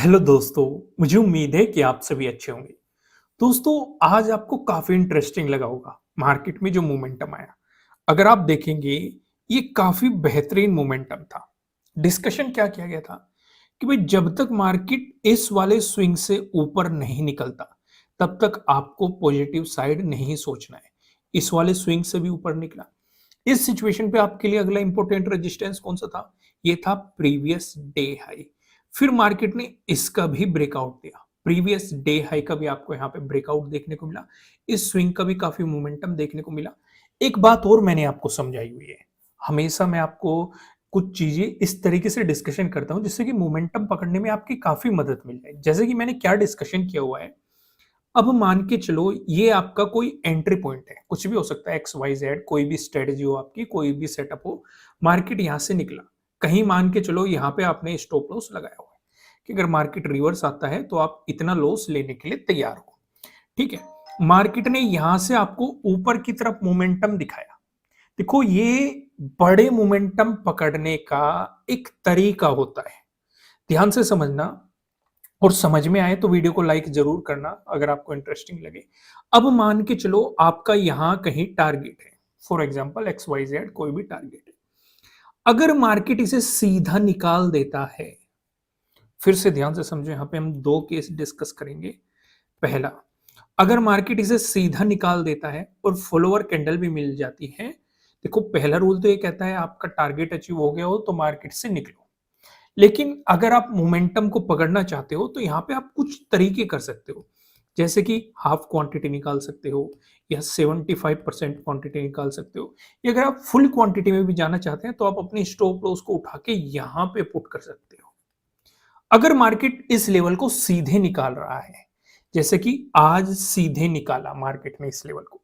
Hello दोस्तों। मुझे उम्मीद है कि आप सभी अच्छे होंगे। दोस्तों, आज आपको काफी इंटरेस्टिंग लगा होगा मार्केट में जो मोमेंटम आया। अगर आप देखेंगे, ये काफी बेहतरीन मोमेंटम था। डिस्कशन क्या किया गया था कि भाई जब तक मार्केट इस वाले स्विंग से ऊपर नहीं निकलता, तब तक आपको पॉजिटिव साइड नहीं सोचना है। इस वाले स्विंग से भी ऊपर निकला। इस सिचुएशन पे आपके लिए अगला इंपॉर्टेंट रेजिस्टेंस कौन सा था? ये था प्रीवियस डे हाई। फिर मार्केट ने इसका भी ब्रेकआउट दिया। प्रीवियस डे हाई का भी आपको यहाँ पे ब्रेकआउट देखने को मिला। इस स्विंग का भी काफी मोमेंटम देखने को मिला। एक बात और मैंने आपको समझाई हुई है। हमेशा मैं आपको कुछ चीजें इस तरीके से डिस्कशन करता हूं जिससे कि मोमेंटम पकड़ने में आपकी काफी मदद मिल जाए। जैसे कि मैंने क्या डिस्कशन किया हुआ है, अब मान के चलो ये आपका कोई एंट्री पॉइंट है, कुछ भी हो सकता है, एक्स वाई जेड, कोई भी स्ट्रेटजी हो आपकी, कोई भी सेटअप हो। मार्केट यहां से निकला, कहीं मान के चलो यहाँ पे आपने स्टॉप लॉस लगाया हुआ है कि अगर मार्केट रिवर्स आता है तो आप इतना लॉस लेने के लिए तैयार हो। ठीक है। मार्केट ने यहां से आपको ऊपर की तरफ मोमेंटम दिखाया। देखो, ये बड़े मोमेंटम पकड़ने का एक तरीका होता है। ध्यान से समझना, और समझ में आए तो वीडियो को लाइक जरूर करना अगर आपको इंटरेस्टिंग लगे। अब मान के चलो आपका यहां कहीं टारगेट है, for example X Y Z, कोई भी टारगेट है। अगर मार्केट इसे सीधा निकाल देता है, फिर से ध्यान से समझो, यहां पे हम दो केस डिस्कस करेंगे। पहला, अगर मार्केट इसे सीधा निकाल देता है और फॉलोअर कैंडल भी मिल जाती है, देखो पहला रूल तो ये कहता है आपका टारगेट अचीव हो गया हो तो मार्केट से निकलो। लेकिन अगर आप मोमेंटम को पकड़ना चाहते हो तो यहाँ पे आप कुछ तरीके कर सकते हो। जैसे कि हाफ क्वांटिटी निकाल सकते हो, या 75% क्वांटिटी निकाल सकते हो, या अगर आप फुल क्वांटिटी में भी जाना चाहते हैं तो आप अपनी स्टॉप लॉस को उठा के यहाँ पे पुट कर सकते हो। अगर मार्केट इस लेवल को सीधे निकाल रहा है, जैसे कि आज सीधे निकाला मार्केट ने इस लेवल को,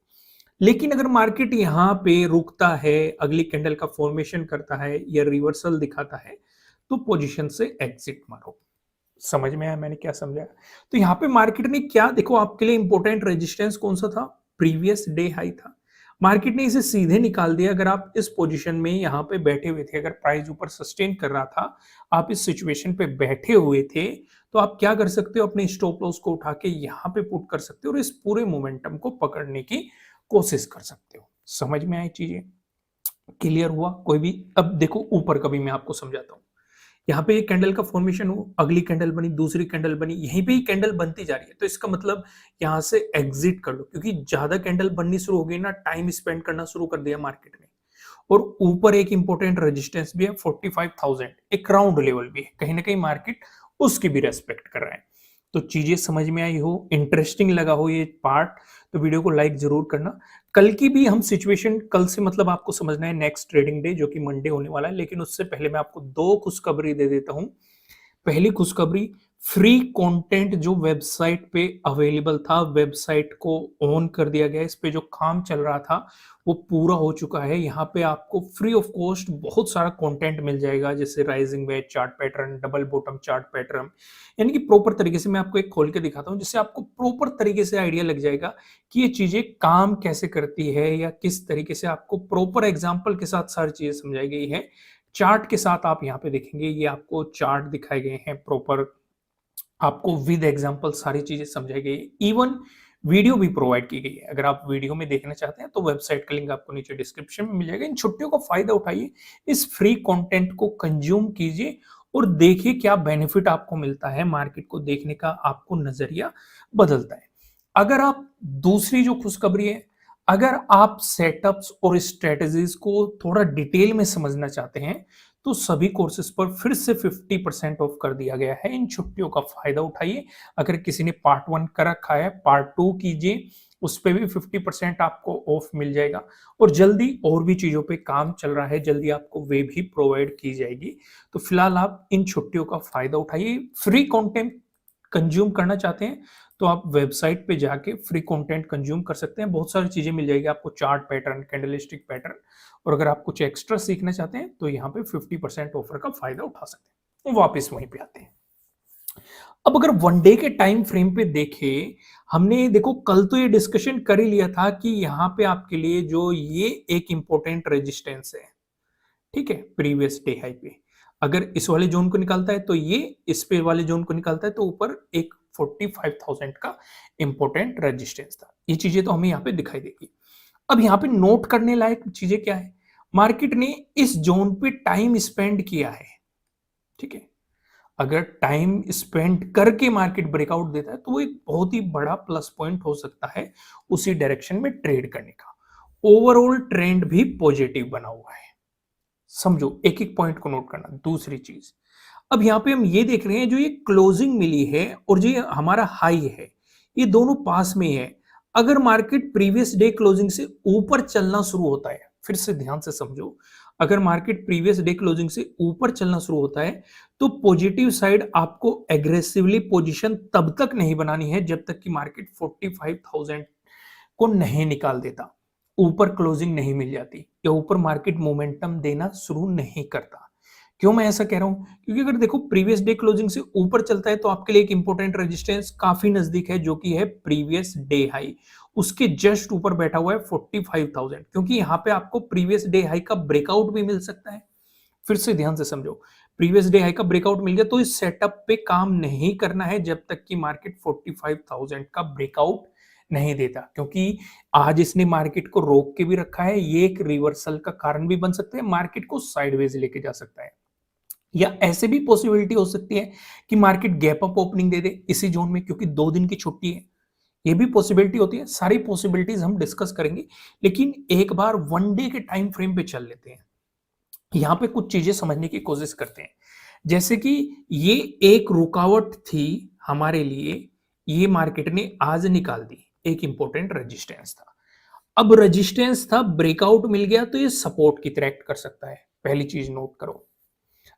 लेकिन अगर मार्केट यहाँ पे रुकता है, अगली कैंडल का फॉर्मेशन करता है या रिवर्सल दिखाता है, तो पोजीशन से एग्जिट मारो। समझ में आया मैंने क्या समझाया? तो यहाँ पे मार्केट ने क्या, देखो आपके लिए इंपॉर्टेंट रेजिस्टेंस कौन सा था? प्रीवियस डे हाई था। मार्केट ने इसे सीधे निकाल दिया। अगर आप इस पोजीशन में यहाँ पे बैठे हुए थे, अगर प्राइस ऊपर सस्टेन कर रहा था, आप इस सिचुएशन पे बैठे हुए थे, तो आप क्या कर सकते हो? अपने स्टॉप लॉस को उठा के यहाँ पे पुट कर सकते हो और इस पूरे मोमेंटम को पकड़ने की कोशिश कर सकते हो। समझ में आई चीजें? क्लियर हुआ कोई भी? अब देखो ऊपर का भी मैं आपको समझाता हूँ। यहाँ पे एक कैंडल का फॉर्मेशन हो, अगली कैंडल बनी, दूसरी कैंडल बनी, यहीं पे ही कैंडल बनती जा रही है, तो इसका मतलब यहाँ से एग्जिट कर लो, क्योंकि ज्यादा कैंडल बननी शुरू हो गई ना, टाइम स्पेंड करना शुरू कर दिया मार्केट ने। और ऊपर एक इंपॉर्टेंट रेजिस्टेंस भी है 45,000, एक राउंड लेवल भी है, कहीं ना कहीं मार्केट उसकी भी रेस्पेक्ट कर रहा है। तो चीजें समझ में आई हो, इंटरेस्टिंग लगा हो ये पार्ट, तो वीडियो को लाइक जरूर करना। कल की भी हम सिचुएशन, कल से मतलब आपको समझना है नेक्स्ट ट्रेडिंग डे जो कि मंडे होने वाला है, लेकिन उससे पहले मैं आपको दो खुशखबरी दे देता हूं। पहली खुशखबरी, फ्री कंटेंट जो वेबसाइट पे अवेलेबल था, वेबसाइट को ऑन कर दिया गया। इस पे जो काम चल रहा था वो पूरा हो चुका है। यहाँ पे आपको फ्री ऑफ कॉस्ट बहुत सारा कंटेंट मिल जाएगा, जैसे rising veg chart pattern, double bottom chart pattern, यानी कि प्रॉपर तरीके से मैं आपको एक खोल के दिखाता हूँ जिससे आपको प्रॉपर तरीके से आइडिया लग जाएगा कि ये चीजें काम कैसे करती है, या किस तरीके से आपको प्रॉपर एग्जाम्पल के साथ सारी चीजें समझाई गई है। चार्ट के साथ आप यहाँ पे देखेंगे, ये आपको चार्ट दिखाए गए हैं प्रॉपर, आपको विद एग्जांपल सारी चीजें समझाई गई है। इवन वीडियो भी प्रोवाइड की गई है। अगर आप वीडियो में देखना चाहते हैं तो वेबसाइट का लिंक आपको नीचे डिस्क्रिप्शन में मिल जाएगा। इन छुट्टियों का फायदा उठाइए, इस फ्री कंटेंट को कंज्यूम कीजिए और देखिए क्या बेनिफिट आपको मिलता है। मार्केट को देखने का आपको नजरिया बदलता है। अगर आप, दूसरी जो खुशखबरी है, अगर आप सेटअप्स और स्ट्रेटजीज को थोड़ा डिटेल में समझना चाहते हैं तो सभी कोर्सेज पर फिर से 50% ऑफ कर दिया गया है। इन छुट्टियों का फायदा उठाइए। अगर किसी ने पार्ट 1 कर रखा है, पार्ट 2 कीजिए, उस पे भी 50% आपको ऑफ मिल जाएगा। और जल्दी और भी चीजों पे काम चल रहा है, जल्दी आपको वे भी प्रोवाइड की जाएगी। तो फिलहाल आप इन छुट्टियों का फायदा उठाइए। फ्री कंटेंट कंज्यूम करना चाहते हैं तो आप वेबसाइट पे जाके फ्री कंटेंट कंज्यूम कर सकते हैं। बहुत सारी चीजें मिल जाएगी आपको, चार्ट पैटर्न, कैंडलस्टिक पैटर्न। और अगर आप कुछ एक्स्ट्रा सीखना चाहते हैं तो यहाँ पे 50% ऑफर का फायदा उठा सकते हैं। तो वापस वहीं पे आते हैं। अब अगर वन डे के टाइम फ्रेम पे देखें, हमने देखो कल तो ये डिस्कशन कर ही लिया था कि यहाँ पे आपके लिए जो ये एक इंपॉर्टेंट रेजिस्टेंस है, ठीक है, प्रीवियस डे हाई पे। अगर इस वाले जोन को निकालता है तो ये इस पे वाले जोन को निकालता है, तो ऊपर एक 45,000 का इंपॉर्टेंट रेजिस्टेंस था। ये चीजें तो हमें यहाँ पे दिखाई देगी। अब यहाँ पे नोट करने लायक चीजें क्या है, मार्केट ने इस जोन पे टाइम स्पेंड किया है, ठीक है। अगर टाइम स्पेंड करके मार्केट ब्रेकआउट देता है तो वो एक बहुत ही बड़ा प्लस पॉइंट हो सकता है उसी डायरेक्शन में ट्रेड करने का। ओवरऑल ट्रेंड भी पॉजिटिव बना हुआ है, समझो, एक एक पॉइंट को नोट करना। दूसरी चीज, अब यहां पे हम ये देख रहे हैं, जो ये क्लोजिंग मिली है और जो ये हमारा हाई है, ये दोनों पास में है। अगर मार्केट प्रीवियस डे क्लोजिंग से ऊपर चलना शुरू होता है, फिर से ध्यान से समझो, अगर मार्केट प्रीवियस डे क्लोजिंग से ऊपर चलना शुरू होता है तो पॉजिटिव साइड आपको एग्रेसिवली पोजीशन तब तक नहीं बनानी है जब तक कि मार्केट 45,000 को नहीं निकाल देता, ऊपर क्लोजिंग नहीं मिल जाती, या ऊपर मार्केट मोमेंटम देना शुरू नहीं करता। क्यों मैं ऐसा कह रहा हूं, क्योंकि अगर देखो प्रीवियस डे क्लोजिंग से ऊपर चलता है तो आपके लिए एक इंपॉर्टेंट रेजिस्टेंस काफी नजदीक है, जो कि है प्रीवियस डे हाई। उसके जस्ट ऊपर बैठा हुआ है 45,000, क्योंकि यहां पे आपको प्रीवियस डे हाई का ब्रेकआउट भी मिल सकता है। फिर से ध्यान से समझो, प्रीवियस डे हाई का ब्रेकआउट मिल गया तो इस सेटअप पे काम नहीं करना है जब तक कि मार्केट 45,000 का ब्रेकआउट नहीं देता, क्योंकि आज इसने मार्केट को रोक के भी रखा है। ये एक रिवर्सल का कारण भी बन सकता है, मार्केट को साइडवेज लेके जा सकता है, या ऐसे भी पॉसिबिलिटी हो सकती है कि मार्केट गैप अप ओपनिंग दे दे इसी जोन में, क्योंकि 2 दिन की छुट्टी है। ये भी पॉसिबिलिटी होती है। सारी पॉसिबिलिटीज हम डिस्कस करेंगे, लेकिन एक बार 1 डे के टाइम फ्रेम पे चल लेते हैं। यहां पे कुछ चीजें समझने की कोशिश करते हैं, जैसे कि ये एक रुकावट थी हमारे लिए, ये मार्केट ने आज निकाल दी, एक इंपॉर्टेंट रेजिस्टेंस था। अब रेजिस्टेंस था, ब्रेकआउट मिल गया तो ये सपोर्ट की तरह एक्ट कर सकता है। पहली चीज नोट करो,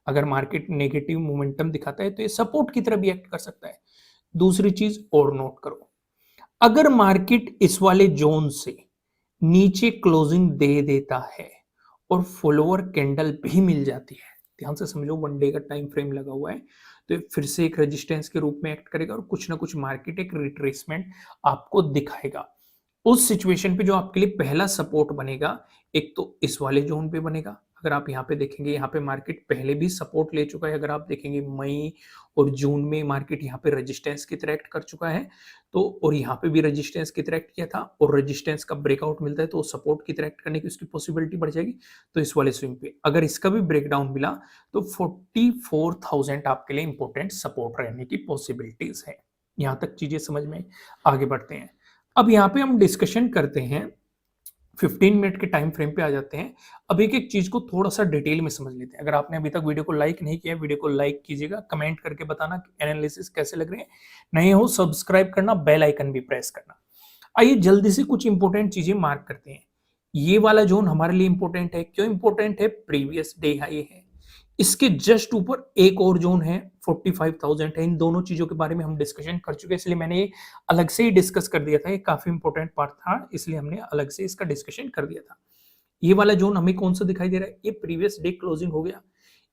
अगर मार्केट नेगेटिव मोमेंटम दिखाता है तो ये सपोर्ट की तरह भी एक्ट कर सकता है। दूसरी चीज और नोट करो, अगर मार्केट इस वाले जोन से नीचे क्लोजिंग दे देता है और फॉलोअर कैंडल भी मिल जाती है, ध्यान से समझो, 1 डे का टाइम फ्रेम लगा हुआ है, तो ये फिर से एक रेजिस्टेंस के रूप में एक्ट करेगा और कुछ ना कुछ मार्केट एक रिट्रेसमेंट आपको दिखाएगा। उस सिचुएशन पे जो आपके लिए पहला सपोर्ट बनेगा, एक तो इस वाले जोन पे बनेगा। अगर आप यहाँ पे देखेंगे, यहाँ पे मार्केट पहले भी सपोर्ट ले चुका है। अगर आप देखेंगे मई और जून में मार्केट यहाँ पे रेजिस्टेंस की तरह एक्ट कर चुका है, तो और यहाँ पे भी रेजिस्टेंस की तरह एक्ट किया था, और रेजिस्टेंस का ब्रेकआउट मिलता है तो सपोर्ट की तरह एक्ट करने की उसकी पॉसिबिलिटी बढ़ जाएगी। तो इस वाले स्विंग पे अगर इसका भी ब्रेकडाउन मिला तो 44,000 आपके लिए इंपॉर्टेंट सपोर्ट रहने की पॉसिबिलिटीज है। यहाँ तक चीजें समझ में, आगे बढ़ते हैं। अब यहाँ पे हम डिस्कशन करते हैं, 15 मिनट के टाइम फ्रेम पे आ जाते हैं। अब एक एक चीज को थोड़ा सा डिटेल में समझ लेते हैं। अगर आपने अभी तक वीडियो को लाइक नहीं किया, वीडियो को लाइक कीजिएगा, कमेंट करके बताना कि एनालिसिस कैसे लग रहे हैं। नहीं हो सब्सक्राइब करना, बेल आइकन भी प्रेस करना। आइए जल्दी से कुछ इंपॉर्टेंट चीजें मार्क करते हैं। ये वाला जोन हमारे लिए इंपॉर्टेंट है, क्यों इंपॉर्टेंट है, प्रीवियस डे हाई है। इसके जस्ट ऊपर एक और जोन है, 45,000 है। इन दोनों चीजों के बारे में हम डिस्कशन कर चुके हैं, इसलिए मैंने ये अलग से ही डिस्कस कर दिया था। ये काफी इंपॉर्टेंट पार्ट था, इसलिए हमने अलग से इसका डिस्कशन कर दिया था। ये वाला जोन हमें कौन सा दिखाई दे रहा है, ये प्रीवियस डे क्लोजिंग हो गया।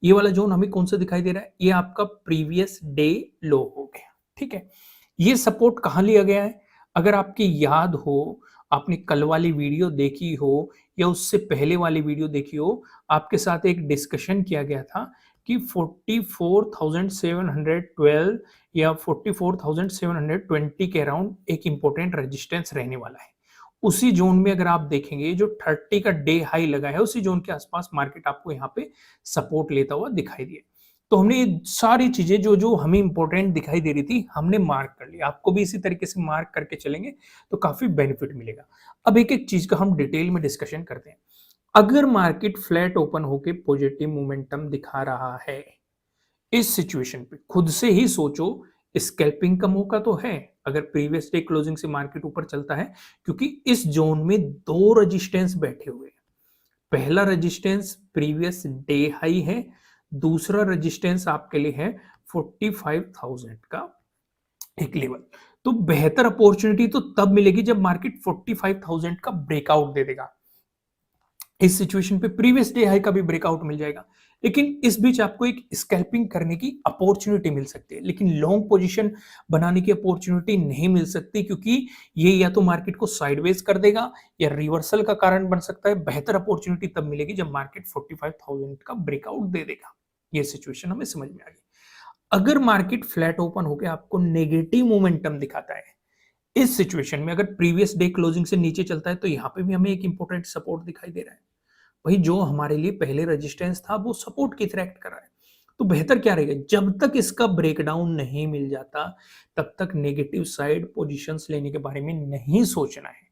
ये वाला जोन हमें कौन सा दिखाई दे रहा है, ये आपका प्रीवियस डे लो हो गया, ठीक है। ये सपोर्ट कहां लिया गया है, अगर आपकी याद हो, आपने कल वाली वीडियो देखी हो या उससे पहले वाली वीडियो देखी हो, आपके साथ एक डिस्कशन किया गया था कि 44,712 या 44,720 के अराउंड एक इंपॉर्टेंट रेजिस्टेंस रहने वाला है। उसी जोन में अगर आप देखेंगे, जो 30 का डे हाई लगा है, उसी जोन के आसपास मार्केट आपको यहाँ पे सपोर्ट लेता हुआ दिखाई दिया। तो हमने ये सारी चीजें जो जो हमें इंपॉर्टेंट दिखाई दे रही थी, हमने मार्क कर लिया। आपको भी इसी तरीके से मार्क करके चलेंगे तो काफी बेनिफिट मिलेगा। अब एक एक चीज का हम डिटेल में डिस्कशन करते हैं। अगर मार्केट फ्लैट ओपन होके पॉजिटिव मोमेंटम दिखा रहा है, इस सिचुएशन पे खुद से ही सोचो, स्कैल्पिंग का मौका तो है अगर प्रीवियस डे क्लोजिंग से मार्केट ऊपर चलता है, क्योंकि इस जोन में 2 रेजिस्टेंस बैठे हुए हैं। पहला रेजिस्टेंस प्रीवियस डे हाई है, दूसरा रेजिस्टेंस आपके लिए है 45,000 का एक लेवल। तो बेहतर अपॉर्चुनिटी तो तब मिलेगी जब मार्केट 45,000 का ब्रेकआउट दे देगा। इस सिचुएशन पे प्रीवियस डे हाई का भी ब्रेकआउट मिल जाएगा, लेकिन इस बीच आपको एक स्कैल्पिंग करने की अपॉर्चुनिटी मिल सकती है, लेकिन लॉन्ग पोजीशन बनाने की अपॉर्चुनिटी नहीं मिल सकती, क्योंकि ये या तो मार्केट को साइडवेज कर देगा या रिवर्सल का कारण बन सकता है। बेहतर अपॉर्चुनिटी तब मिलेगी जब मार्केट 45,000 का ब्रेकआउट दे देगा। ये सिचुएशन हमें समझ में आ गई। अगर मार्केट फ्लैट ओपन होकर आपको नेगेटिव मोमेंटम दिखाता है, इस सिचुएशन में अगर प्रीवियस डे क्लोजिंग से नीचे चलता है तो यहाँ पे भी हमें एक इंपॉर्टेंट सपोर्ट दिखाई दे रहा है। भाई जो हमारे लिए पहले रेजिस्टेंस था वो सपोर्ट की तरह एक्ट कर रहा है। तो बेहतर क्या रहेगा, जब तक इसका ब्रेकडाउन नहीं मिल जाता तब तक नेगेटिव साइड पोजीशंस लेने के बारे में नहीं सोचना है।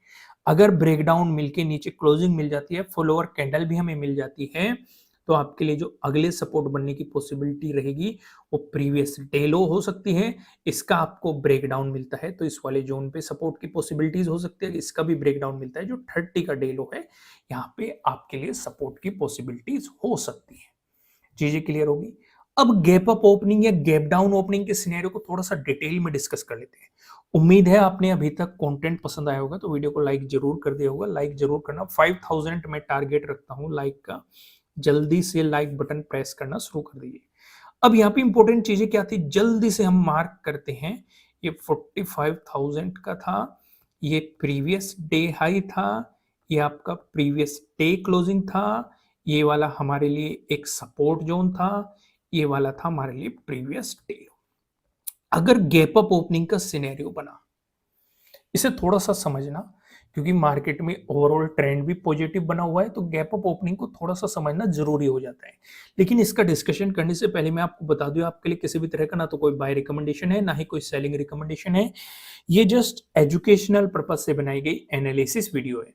अगर ब्रेकडाउन मिलके नीचे क्लोजिंग मिल जाती है, फुल ओवर कैंडल भी हमें मिल जाती है, तो आपके लिए जो अगले सपोर्ट बनने की पॉसिबिलिटी रहेगी वो प्रीवियस डे लो हो सकती है। इसका आपको ब्रेकडाउन मिलता है तो इस वाले जोन पे सपोर्ट की पॉसिबिलिटीज हो सकती है। इसका भी ब्रेकडाउन मिलता है जो 30 का डे लो है, यहाँ पे आपके लिए सपोर्ट की पॉसिबिलिटीज हो सकती है। चीजें क्लियर होगी। अब गैप अप ओपनिंग या गैप डाउन ओपनिंग के सिनेरियो को थोड़ा सा डिटेल में डिस्कस कर लेते हैं। उम्मीद है आपने अभी तक कंटेंट पसंद आया होगा, तो वीडियो को लाइक जरूर कर दिया होगा। लाइक जरूर करना, 5000 मैं टारगेट रखता हूं लाइक का। जल्दी से लाइक बटन प्रेस करना शुरू कर दीजिए। अब यहाँ पे इंपॉर्टेंट चीजें क्या थी, जल्दी से हम मार्क करते हैं। ये 45,000 का था, ये प्रीवियस डे हाई था, ये आपका प्रीवियस डे क्लोजिंग था, ये वाला हमारे लिए एक सपोर्ट जोन था, ये वाला था हमारे लिए प्रीवियस डे। अगर गैप अप ओपनिंग का सिनेरियो बना, इसे थोड़ा सा समझना, क्योंकि मार्केट में ओवरऑल ट्रेंड भी पॉजिटिव बना हुआ है, तो गैप अप ओपनिंग को थोड़ा सा समझना जरूरी हो जाता है। लेकिन इसका डिस्कशन करने से पहले मैं आपको बता दूं, आपके लिए किसी भी तरह का ना तो कोई बाय रिकमेंडेशन है, ना ही कोई सेलिंग रिकमेंडेशन है। ये जस्ट एजुकेशनल पर्पज से बनाई गई एनालिसिस वीडियो है।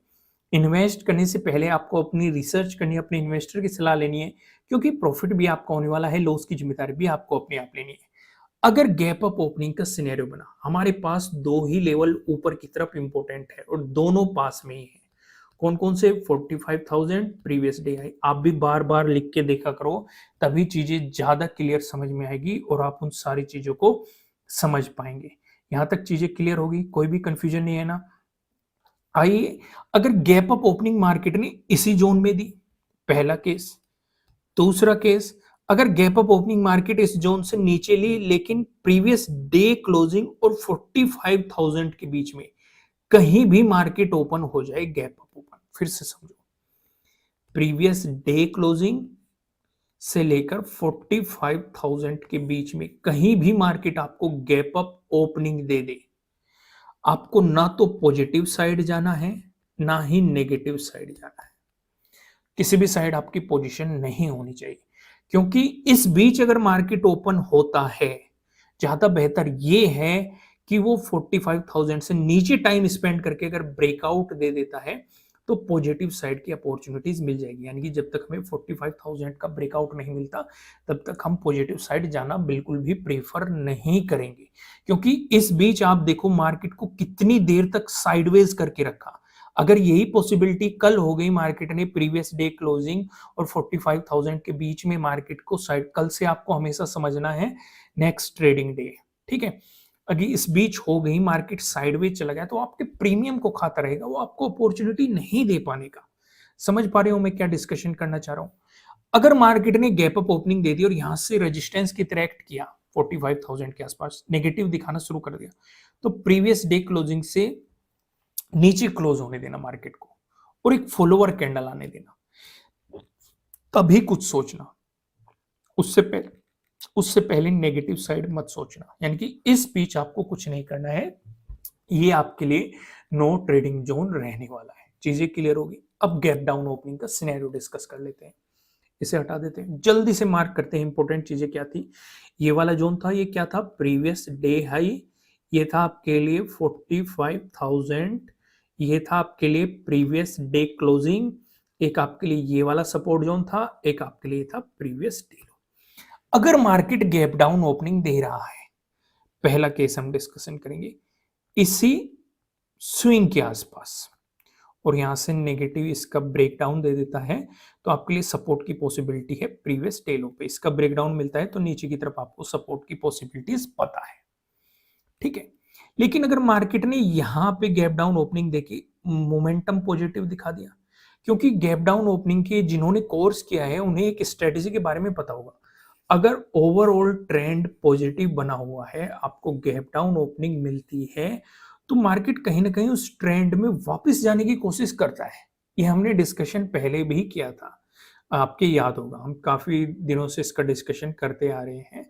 इन्वेस्ट करने से पहले आपको अपनी रिसर्च करनी है, अपने इन्वेस्टर की सलाह लेनी है, क्योंकि प्रॉफिट भी आपका होने वाला है, लॉस की जिम्मेदारी भी आपको अपने आप लेनी है। अगर गैप अप ओपनिंग का सिनेरियो बना, हमारे पास दो ही लेवल ऊपर की तरफ इंपॉर्टेंट है और दोनों पास में ही है। कौन कौन से? 45,000 प्रीवियस डे हाई। आप भी बार बार लिख के देखा करो, तभी चीजें ज्यादा क्लियर समझ में आएगी और आप उन सारी चीजों को समझ पाएंगे। यहां तक चीजें क्लियर होगी, कोई भी कंफ्यूजन नहीं है ना? आइए, अगर गैप अप ओपनिंग मार्केट ने इसी जोन में दी, पहला केस। दूसरा केस, अगर गैप अप ओपनिंग मार्केट इस जोन से नीचे ली लेकिन प्रीवियस डे क्लोजिंग और 45,000 के बीच में कहीं भी मार्केट ओपन हो जाए, गैप अप ओपन, फिर से समझो, प्रीवियस डे क्लोजिंग से लेकर 45,000 के बीच में कहीं भी मार्केट आपको गैप अप ओपनिंग दे दे, आपको ना तो पॉजिटिव साइड जाना है ना ही नेगेटिव साइड जाना है। किसी भी साइड आपकी पोजीशन नहीं होनी चाहिए, क्योंकि इस बीच अगर मार्केट ओपन होता है, ज्यादा बेहतर ये है कि वो 45,000 से नीचे टाइम स्पेंड करके अगर ब्रेकआउट दे देता है तो पॉजिटिव साइड की अपॉर्चुनिटीज मिल जाएगी। यानी कि जब तक हमें 45,000 का ब्रेकआउट नहीं मिलता तब तक हम पॉजिटिव साइड जाना बिल्कुल भी प्रेफर नहीं करेंगे, क्योंकि इस बीच आप देखो मार्केट को कितनी देर तक साइडवेज करके रखा। अगर यही पॉसिबिलिटी कल हो गई, मार्केट ने प्रीवियस डे क्लोजिंग और 45,000 के बीच में मार्केट को साइड, कल से आपको हमेशा समझना है नेक्स्ट ट्रेडिंग डे, ठीक है। अगर इस बीच हो गई मार्केट साइडवेज चला गया तो आपके प्रीमियम को खाता रहेगा, वो आपको अपॉर्चुनिटी नहीं दे पाने का। समझ पा रहे हो मैं क्या डिस्कशन करना चाह रहा हूं? अगर मार्केट ने गैप अप ओपनिंग दे दी और यहां से रेजिस्टेंस की तरह एक्ट किया, 45,000 के आसपास नेगेटिव दिखाना शुरू कर दिया, तो प्रीवियस डे क्लोजिंग से नीचे क्लोज होने देना मार्केट को और एक फॉलोवर कैंडल आने देना, तभी कुछ सोचना। उससे पहले नेगेटिव साइड मत सोचना। यानी कि इस बीच आपको कुछ नहीं करना है, ये आपके लिए नो ट्रेडिंग जोन रहने वाला है। चीजें क्लियर होगी। अब गैप डाउन ओपनिंग का सिनेरियो डिस्कस कर लेते हैं। इसे हटा देते हैं, जल्दी से मार्क करते हैं इंपॉर्टेंट चीजें क्या थी। ये वाला जोन था, ये क्या था? Previous day high. ये था आपके लिए 45,000। ये था आपके लिए प्रीवियस डे क्लोजिंग। एक आपके लिए ये वाला सपोर्ट जोन था, एक आपके लिए था प्रीवियस डे लो। अगर मार्केट गैप डाउन ओपनिंग दे रहा है, पहला केस हम डिस्कशन करेंगे, इसी स्विंग के आसपास, और यहां से नेगेटिव इसका ब्रेकडाउन दे देता है, तो आपके लिए सपोर्ट की पॉसिबिलिटी है प्रीवियस डे लो पे। इसका ब्रेकडाउन मिलता है तो नीचे की तरफ आपको सपोर्ट की पॉसिबिलिटीज पता है, ठीक है। लेकिन अगर मार्केट ने यहां पे गैप डाउन ओपनिंग देके मोमेंटम पॉजिटिव दिखा दिया, क्योंकि गैप डाउन ओपनिंग के जिन्होंने कोर्स किया है उन्हें एक स्ट्रेटेजी के बारे में पता होगा। अगर ओवरऑल ट्रेंड पॉजिटिव बना हुआ है, आपको गैप डाउन ओपनिंग मिलती है, तो मार्केट कहीं ना कहीं उस ट्रेंड में वापस जाने की कोशिश करता है। ये हमने डिस्कशन पहले भी किया था। आपके याद होगा, हम काफ़ी दिनों से इसका डिस्कशन करते आ रहे हैं।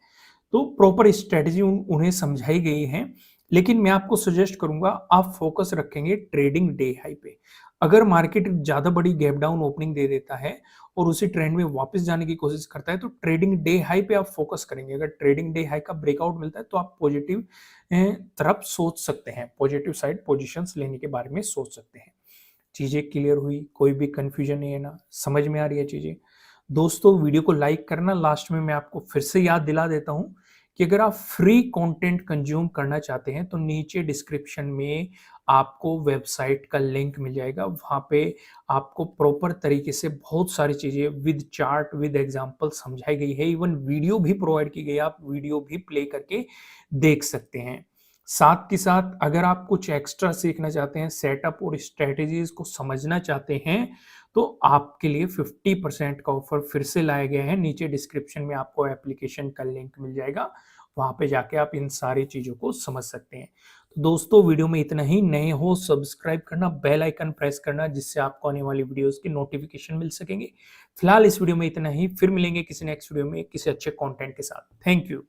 तो प्रॉपर स्ट्रैटेजी उन्हें समझाई गई है, लेकिन मैं आपको सजेस्ट करूँगा आप फ़ोकस रखेंगे ट्रेडिंग डे हाई पे। अगर मार्केट ज़्यादा बड़ी गैप डाउन ओपनिंग दे देता है और उसी ट्रेंड में वापस जाने की कोशिश करता है, तो ट्रेडिंग डे हाई पे आप फ़ोकस करेंगे। अगर ट्रेडिंग डे हाई का ब्रेकआउट मिलता है, तो आप पॉजिटिव तरफ सोच सकते हैं, पॉजिटिव साइड पोज़ीशंस लेने के बारे में सोच सकते हैं। चीज़ें क्लियर हुई, कोई भी कन्फ्यूजन नहीं है ना, समझ में आ रही है चीज़ें? दोस्तों वीडियो को लाइक करना, लास्ट में मैं आपको फिर से याद दिला देता हूँ कि अगर आप फ्री कंटेंट कंज्यूम करना चाहते हैं, तो नीचे डिस्क्रिप्शन में आपको वेबसाइट का लिंक मिल जाएगा। वहाँ पे आपको प्रॉपर तरीके से बहुत सारी चीज़ें विद चार्ट, विद एग्ज़ाम्पल समझाई गई है, इवन वीडियो भी प्रोवाइड की गई है, आप वीडियो भी प्ले करके देख सकते हैं। साथ के साथ अगर आप कुछ एक्स्ट्रा सीखना चाहते हैं, सेटअप और स्ट्रैटेजीज़ को समझना चाहते हैं, तो आपके लिए 50% का ऑफर फिर से लाया गया है। नीचे डिस्क्रिप्शन में आपको एप्लीकेशन का लिंक मिल जाएगा। वहाँ पे जाके आप इन सारी चीज़ों को समझ सकते हैं। तो दोस्तों वीडियो में इतना ही। नए हो सब्सक्राइब करना, बेल आइकन प्रेस करना, जिससे आपको आने वाली वीडियोज़ की नोटिफ़िकेशन मिल सकेंगे। फिलहाल इस वीडियो में इतना ही। फिर मिलेंगे किसी नेक्स्ट वीडियो में किसी अच्छे कंटेंट के साथ। Thank you.